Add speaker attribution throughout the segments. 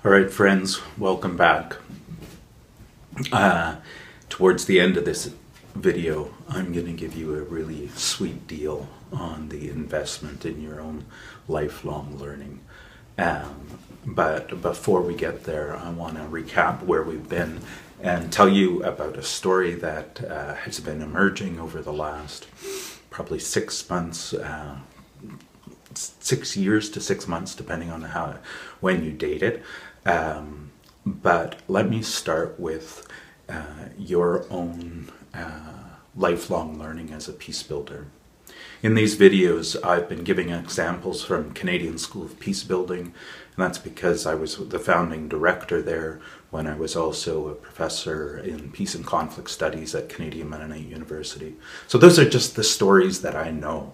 Speaker 1: All right, friends, welcome back. Towards the end of this video, I'm going to give you a really sweet deal on the investment in your own lifelong learning. But before we get there, I want to recap where we've been and tell you about a story that has been emerging over the last probably 6 months, 6 years to 6 months, depending on when you date it. But let me start with your own lifelong learning as a peace builder. In these videos, I've been giving examples from Canadian School of Peacebuilding, and that's because I was the founding director there when I was also a professor in peace and conflict studies at Canadian Mennonite University. So those are just the stories that I know.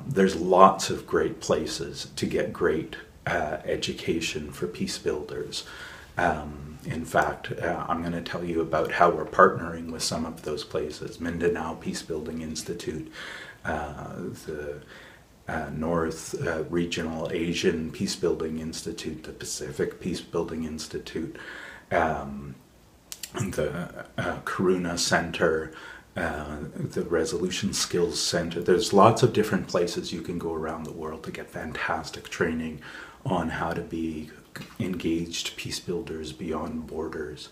Speaker 1: There's lots of great places to get great education for peace builders. In fact, I'm going to tell you about how we're partnering with some of those places. Mindanao Peacebuilding Institute, the North Regional Asian Peacebuilding Institute, the Pacific Peacebuilding Institute, the Karuna Center, the Resolution Skills Center. There's lots of different places you can go around the world to get fantastic training on how to be engaged peace builders beyond borders.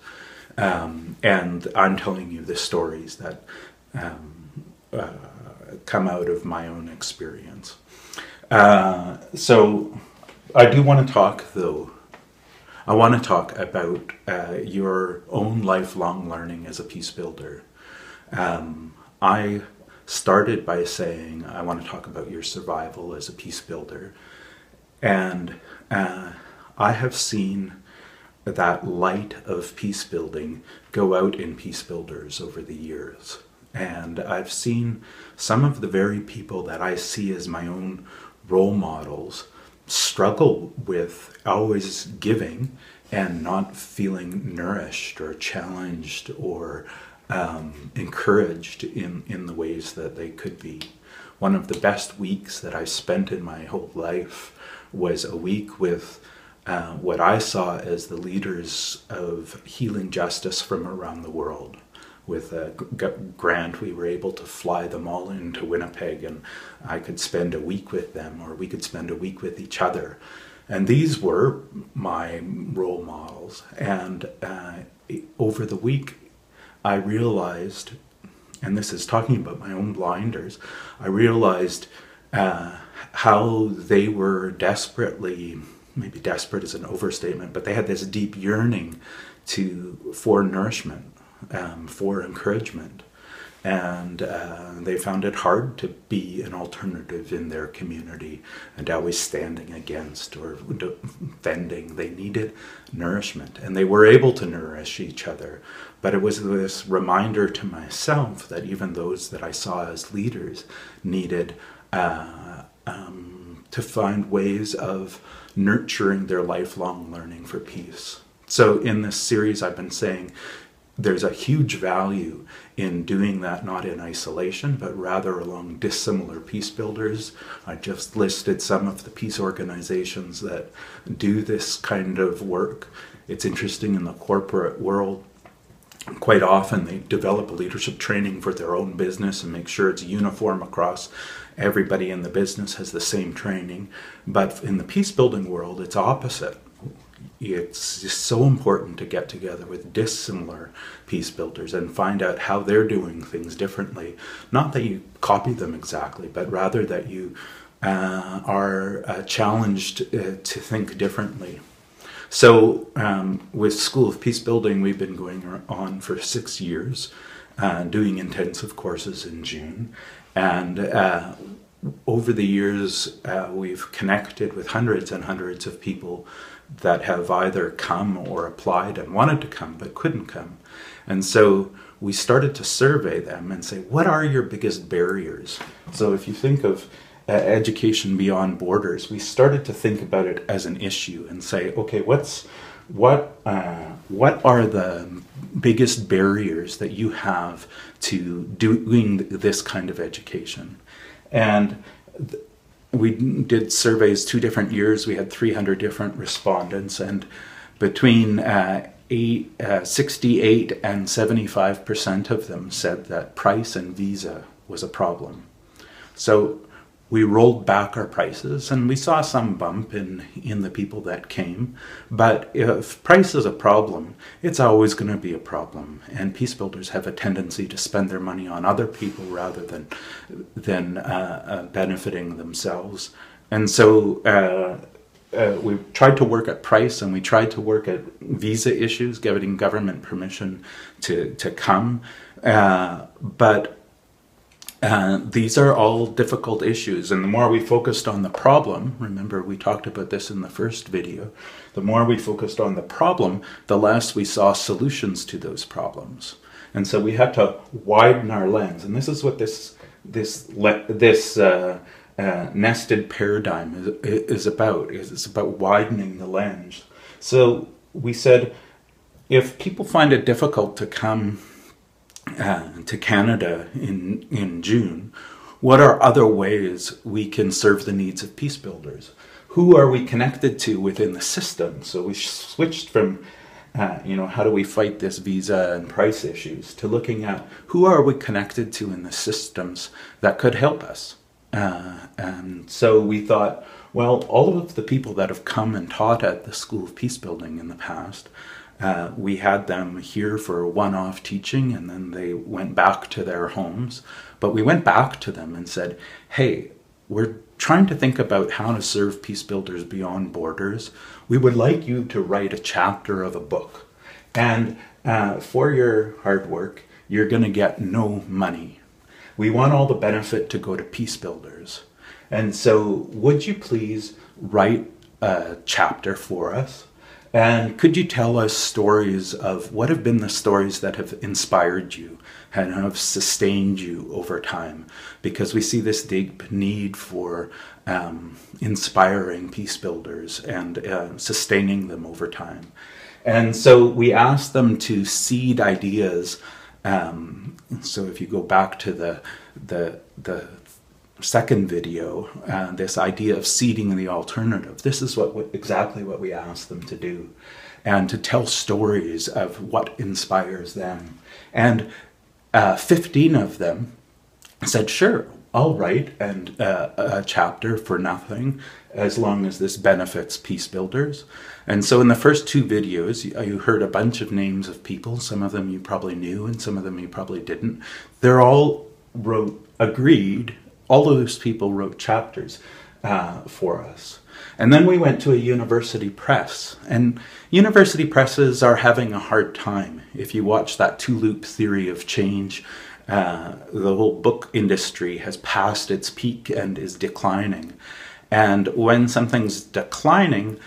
Speaker 1: And I'm telling you the stories that come out of my own experience. So I do want to talk, though. I want to talk about your own lifelong learning as a peace builder. I started by saying I want to talk about your survival as a peace builder. And I have seen that light of peace building go out in peace builders over the years. And I've seen some of the very people that I see as my own role models struggle with always giving and not feeling nourished or challenged or encouraged in the ways that they could be. One of the best weeks that I spent in my whole life was a week with what I saw as the leaders of healing justice from around the world. With a grant, we were able to fly them all into Winnipeg, and I could spend a week with them, or we could spend a week with each other. And these were my role models. And over the week, I realized, and this is talking about my own blinders, I realized how they were desperately, maybe desperate is an overstatement, but they had this deep yearning for nourishment, for encouragement. And they found it hard to be an alternative in their community and always standing against or defending. They needed nourishment, and they were able to nourish each other. But it was this reminder to myself that even those that I saw as leaders needed to find ways of nurturing their lifelong learning for peace. So in this series, I've been saying there's a huge value in doing that, not in isolation, but rather along dissimilar peace builders. I just listed some of the peace organizations that do this kind of work. It's interesting in the corporate world. Quite often they develop a leadership training for their own business and make sure it's uniform across everybody in the business has the same training. But in the peace building world, it's opposite. It's just so important to get together with dissimilar peace builders and find out how they're doing things differently. Not that you copy them exactly, but rather that you are challenged to think differently. So with School of Peacebuilding, we've been going on for 6 years, doing intensive courses in June. And over the years, we've connected with hundreds and hundreds of people that have either come or applied and wanted to come but couldn't come. And so we started to survey them and say, what are your biggest barriers? So if you think of education beyond borders, we started to think about it as an issue and say, okay, what are the biggest barriers that you have to doing this kind of education? And we did surveys 2 different years. We had 300 different respondents, and between 68 and 75% of them said that price and visa was a problem. So we rolled back our prices, and we saw some bump in the people that came. But if price is a problem, it's always going to be a problem. And peace builders have a tendency to spend their money on other people rather than benefiting themselves. And so we tried to work at price, and we tried to work at visa issues, getting government permission to come. But these are all difficult issues, and the more we focused on the problem, remember we talked about this in the first video, the more we focused on the problem, the less we saw solutions to those problems. And so we had to widen our lens, and this is what this nested paradigm is about. It's about widening the lens. So we said, if people find it difficult to come to Canada in June, what are other ways we can serve the needs of peace builders? Who are we connected to within the system? So we switched from, how do we fight this visa and price issues, to looking at who are we connected to in the systems that could help us. And so we thought, well, all of the people that have come and taught at the School of Peacebuilding in the past, we had them here for one-off teaching, and then they went back to their homes. But we went back to them and said, hey, we're trying to think about how to serve peace builders beyond borders. We would like you to write a chapter of a book. And for your hard work, you're going to get no money. We want all the benefit to go to peace builders. And so would you please write a chapter for us? And could you tell us stories of what have been the stories that have inspired you and have sustained you over time? Because we see this deep need for inspiring peace builders and sustaining them over time. And so we asked them to seed ideas. So if you go back to the second video, this idea of seeding the alternative, this is exactly what we asked them to do, and to tell stories of what inspires them. And 15 of them said, sure, I'll write a chapter for nothing as long as this benefits peace builders. And so in the first two videos, you heard a bunch of names of people. Some of them you probably knew, and some of them you probably didn't. They're all agreed. All of those people wrote chapters for us. And then we went to a university press. And university presses are having a hard time. If you watch that two-loop theory of change, the whole book industry has passed its peak and is declining. And when something's declining,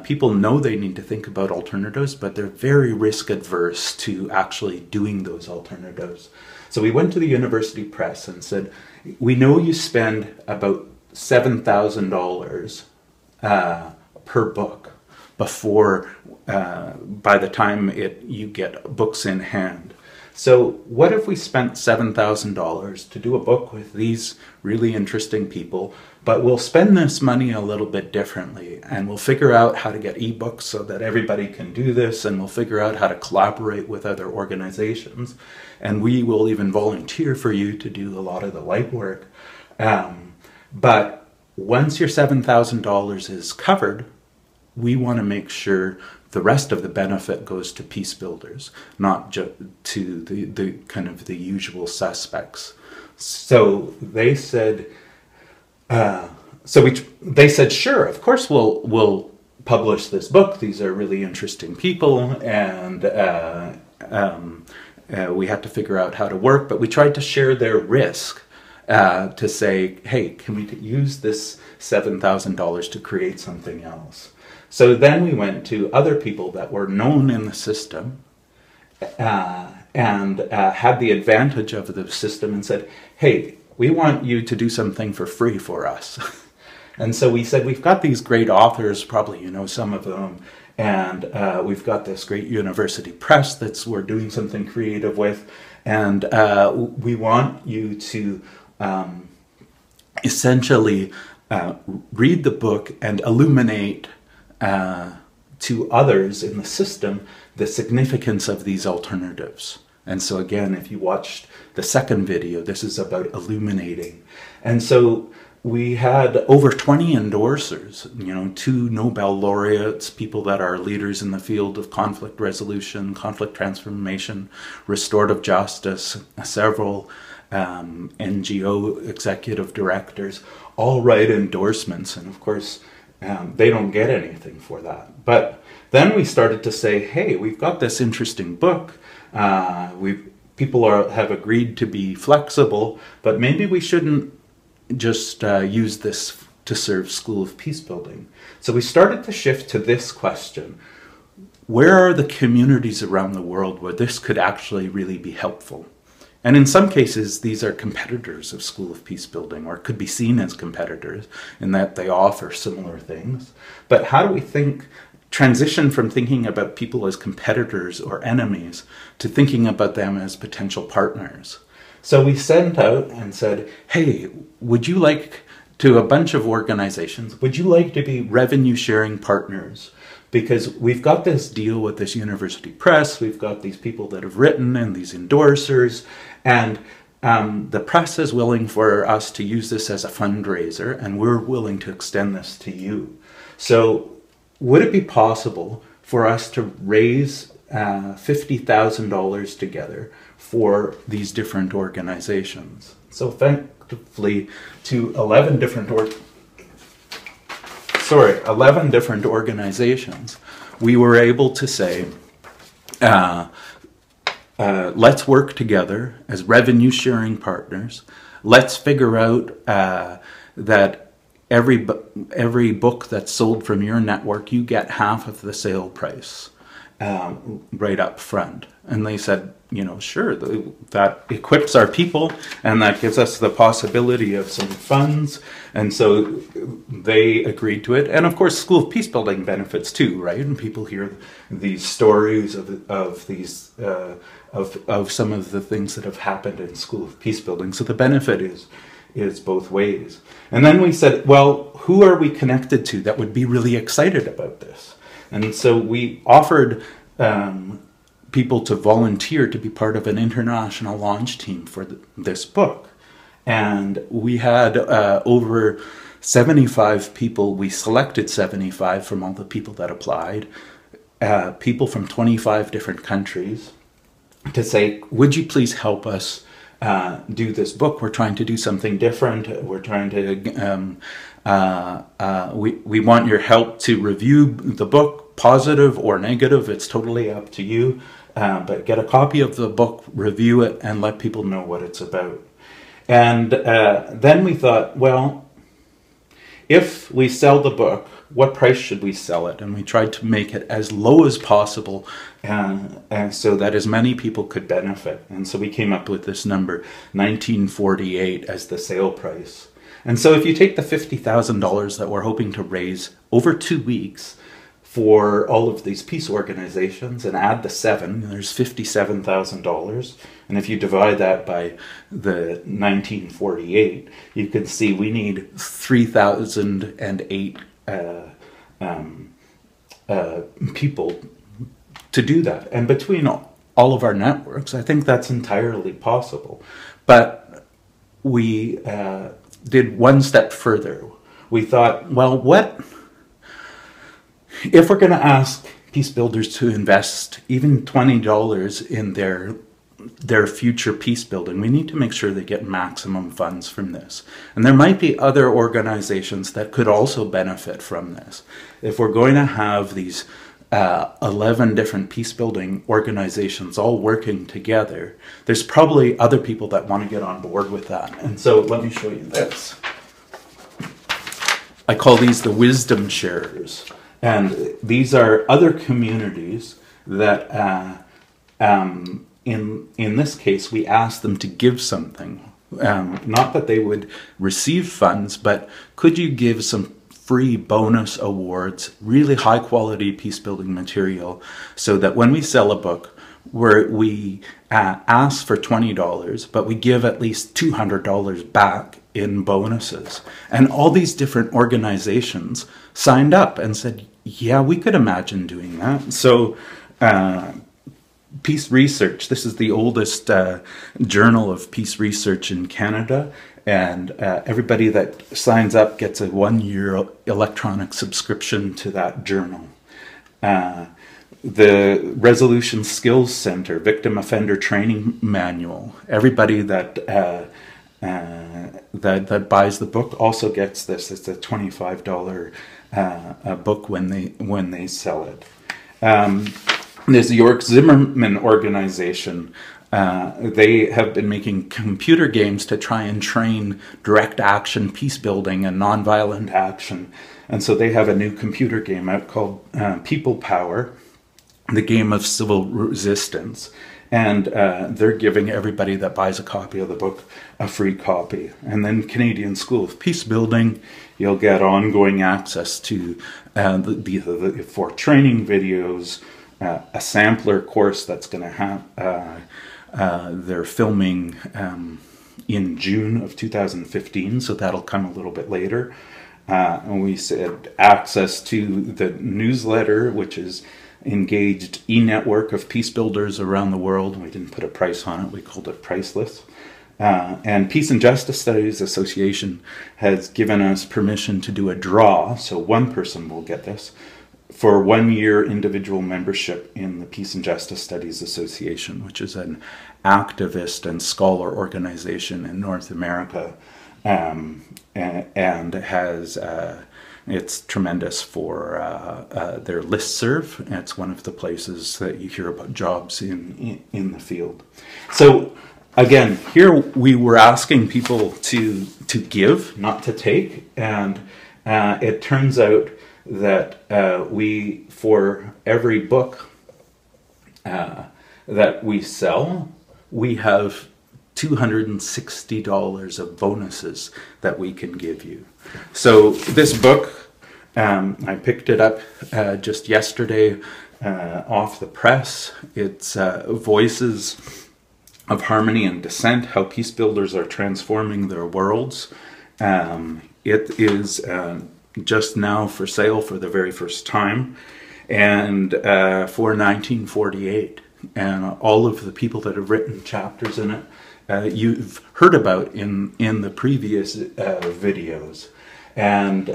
Speaker 1: people know they need to think about alternatives, but they're very risk adverse to actually doing those alternatives. So we went to the university press and said, we know you spend about $7,000 per book before, by the time you get books in hand. So what if we spent $7,000 to do a book with these really interesting people, but we'll spend this money a little bit differently, and we'll figure out how to get ebooks so that everybody can do this, and we'll figure out how to collaborate with other organizations, and we will even volunteer for you to do a lot of the light work. But once your $7,000 is covered, we want to make sure the rest of the benefit goes to peace builders, not just to the kind of the usual suspects. So they said, they said, sure, of course we'll publish this book. These are really interesting people, and we had to figure out how to work. But we tried to share their risk to say, hey, can we use this $7,000 to create something else? So then we went to other people that were known in the system and had the advantage of the system and said, hey, we want you to do something for free for us. And so we said, we've got these great authors, probably you know some of them, and we've got this great university press that we're doing something creative with, and we want you to essentially read the book and illuminate to others in the system the significance of these alternatives. And so again, if you watched the second video, this is about illuminating. And so we had over 20 endorsers, 2 Nobel laureates, people that are leaders in the field of conflict resolution, conflict transformation, restorative justice, several NGO executive directors, all write endorsements. And of course, they don't get anything for that. But then we started to say, hey, we've got this interesting book. People have agreed to be flexible, but maybe we shouldn't just use this to serve School of Peacebuilding. So we started to shift to this question. Where are the communities around the world where this could actually really be helpful? And in some cases, these are competitors of School of Peacebuilding, or could be seen as competitors in that they offer similar things. But how do we transition from thinking about people as competitors or enemies to thinking about them as potential partners? So we sent out and said, hey, would you like to a bunch of organizations, would you like to be revenue sharing partners? Because we've got this deal with this university press, we've got these people that have written and these endorsers, and the press is willing for us to use this as a fundraiser, and we're willing to extend this to you. So would it be possible for us to raise $50,000 together for these different organizations? So effectively to 11 different organizations, we were able to say, let's work together as revenue sharing partners. Let's figure out that every book that's sold from your network, you get half of the sale price right up front. And they said, sure, that equips our people and that gives us the possibility of some funds. And so they agreed to it. And of course, School of Peacebuilding benefits too, right? And people hear these stories of these of some of the things that have happened in School of Peacebuilding. So the benefit is both ways. And then we said, well, who are we connected to that would be really excited about this? And so we offered people to volunteer to be part of an international launch team for this book. And we had over 75 people. We selected 75 from all the people that applied, people from 25 different countries, to say, would you please help us do this book? We're trying to do something different. We're trying to, we want your help to review the book, positive or negative. It's totally up to you. But get a copy of the book, review it, and let people know what it's about. And then we thought, well, if we sell the book, what price should we sell it? And we tried to make it as low as possible and so that as many people could benefit. And so we came up with this number, $19.48, as the sale price. And so if you take the $50,000 that we're hoping to raise over 2 weeks for all of these peace organizations and add the 7, there's $57,000. And if you divide that by the 1948, you can see we need 3,008 people to do that. And between all of our networks, I think that's entirely possible. But we did one step further. We thought, well, what if we're going to ask peacebuilders to invest even $20 in their future peace building, we need to make sure they get maximum funds from this. And there might be other organizations that could also benefit from this. If we're going to have these 11 different peace building organizations all working together, there's probably other people that want to get on board with that. And so let me show you this. I call these the wisdom sharers. And these are other communities that, in this case, we asked them to give something. Not that they would receive funds, but could you give some free bonus awards, really high quality peace building material, so that when we sell a book, we ask for $20, but we give at least $200 back in bonuses. And all these different organizations signed up and said, yeah, we could imagine doing that. So, Peace Research, this is the oldest journal of peace research in Canada, and everybody that signs up gets a 1-year electronic subscription to that journal. The Resolution Skills Center, Victim Offender Training Manual, everybody that that buys the book also gets this. It's a $25 book when they sell it. There's the York Zimmerman organization. They have been making computer games to try and train direct action, peace building, and nonviolent action. And so they have a new computer game out called People Power, the game of civil resistance. And they're giving everybody that buys a copy of the book a free copy. And then Canadian School of Peacebuilding, you'll get ongoing access to the 4 training videos, a sampler course that's going to have, they're filming in June of 2015, so that'll come a little bit later. And we said access to the newsletter, which is engaged e-network of peace builders around the world. We didn't put a price on it, we called it priceless. And Peace and Justice Studies Association has given us permission to do a draw, so one person will get this, for 1-year individual membership in the Peace and Justice Studies Association, which is an activist and scholar organization in North America, and has it's tremendous for their listserv. It's one of the places that you hear about jobs in the field. So again, here we were asking people to give, not to take, and it turns out that we, for every book that we sell, we have $260 of bonuses that we can give you. So this book, I picked it up just yesterday off the press. It's Voices of Harmony and Dissent, How Peace Builders Are Transforming Their Worlds. It is just now for sale for the very first time, and for $19.48. And all of the people that have written chapters in it, you've heard about in the previous videos. And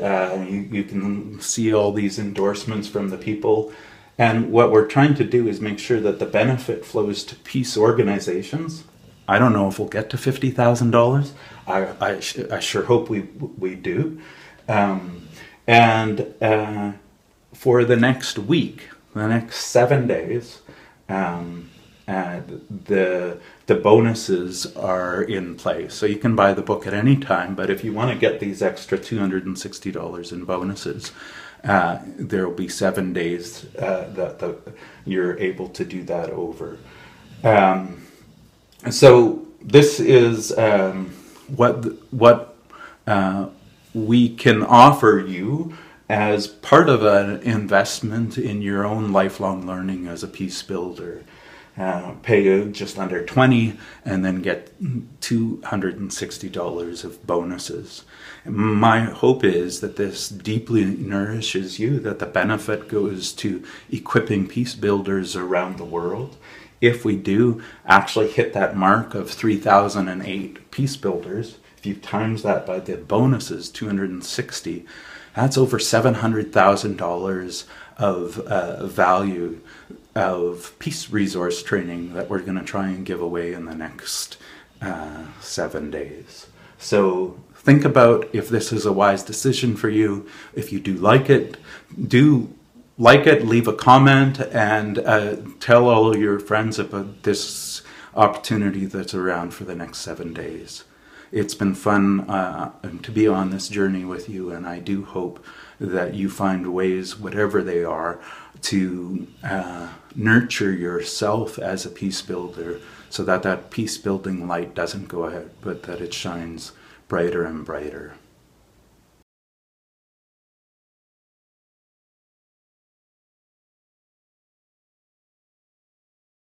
Speaker 1: you can see all these endorsements from the people. And what we're trying to do is make sure that the benefit flows to peace organizations. I don't know if we'll get to $50,000. I sure hope we do. And for the next week, the next 7 days, the bonuses are in place. So you can buy the book at any time, but if you want to get these extra $260 in bonuses, there will be 7 days that you're able to do that over. So this is what we can offer you as part of an investment in your own lifelong learning as a peace builder. Pay just under $20 and then get $260 of bonuses. My hope is that this deeply nourishes you, that the benefit goes to equipping peace builders around the world. If we do actually hit that mark of 3,008 peace builders, if you times that by the bonuses, 260, that's over $700,000 of value of peace resource training that we're going to try and give away in the next 7 days. So think about if this is a wise decision for you. If you do like it, leave a comment, and tell all your friends about this opportunity that's around for the next 7 days. It's been fun to be on this journey with you, and I do hope that you find ways, whatever they are, to nurture yourself as a peace builder, so that that peace building light doesn't go out, but that it shines brighter and brighter.